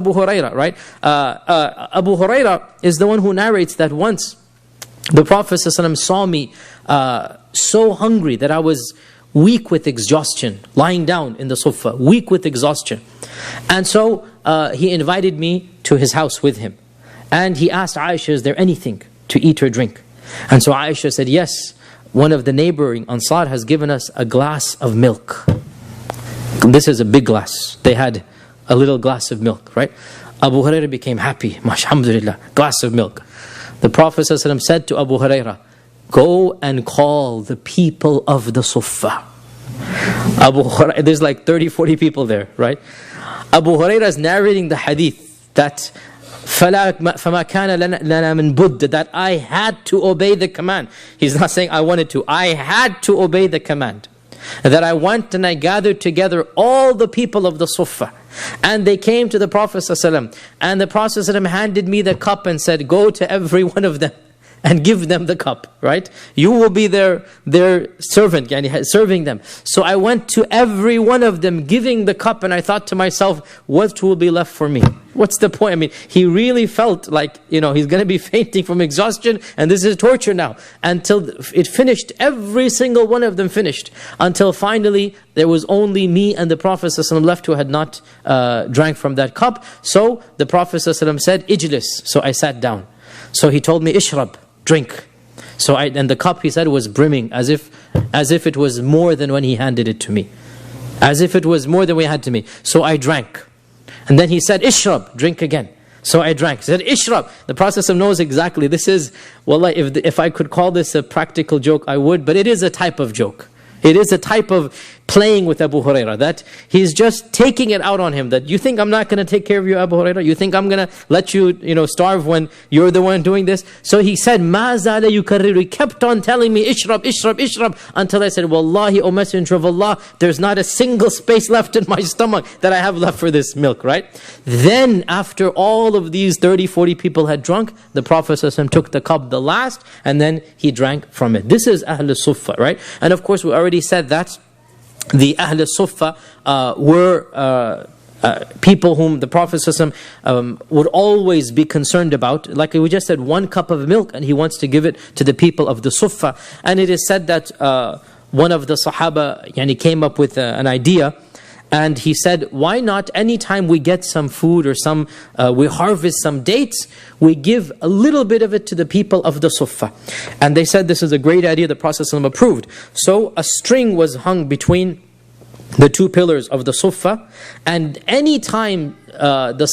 Abu Huraira, right? Abu Huraira is the one who narrates that once the Prophet ﷺ saw me so hungry that I was weak with exhaustion, lying down in the sufa, weak with exhaustion. And so he invited me to his house with him. And he asked Aisha, is there anything to eat or drink? And so Aisha said, yes, one of the neighboring Ansar has given us a glass of milk. This is a big glass. They had a little glass of milk, right? Abu Huraira became happy, alhamdulillah, glass of milk. The Prophet ﷺ said to Abu Huraira, go and call the people of the Sufa. Abu Huraira, there's like 30-40 people there, right? Abu Huraira is narrating the hadith that فَمَا كَانَ لَنَا مِن بُدَّ, that I had to obey the command. He's not saying I wanted to. I had to obey the command. That I went and I gathered together all the people of the Sufa. And they came to the Prophet ﷺ. And the Prophet ﷺ handed me the cup and said, go to every one of them and give them the cup, right? You will be their servant, serving them. So I went to every one of them giving the cup, and I thought to myself, what will be left for me? What's the point? I mean, he really felt like, he's going to be fainting from exhaustion, and this is torture now. Until it finished, every single one of them finished. Until finally, there was only me and the Prophet ﷺ left who had not drank from that cup. So the Prophet ﷺ said, Ijlis. So I sat down. So he told me, Ishrab, drink. So and the cup, he said, was brimming, as if it was more than when he handed it to me. As if it was more than when he had to me. So I drank. And then he said, Ishrab, drink again. So I drank. He said, Ishrab. The Prophet knows exactly. This is, wallah, if I could call this a practical joke, I would. But it is a type of joke. It is a type of playing with Abu Huraira, that he's just taking it out on him, that you think I'm not going to take care of you, Abu Huraira? You think I'm going to let you, starve when you're the one doing this? So he said, مَا زَالَ يُكَرِّرُ. He kept on telling me, Ishrab, Ishrab, Ishrab, until I said, Wallahi, O Messenger of Allah, there's not a single space left in my stomach that I have left for this milk, right? Then, after all of these 30-40 people had drunk, the Prophet ﷺ took the cup, the last, and then he drank from it. This is Ahl Sufa, right? And of course, we already said that the Ahl Sufa were people whom the Prophet ﷺ would always be concerned about. Like we just said, 1 cup of milk, and he wants to give it to the people of the Sufa. And it is said that one of the Sahaba came up with an idea. And he said, why not anytime we get some food or we harvest some dates, we give a little bit of it to the people of the Sufa. And they said this is a great idea, the Prophet ﷺ approved. So a string was hung between the 2 pillars of the Sufa, and anytime the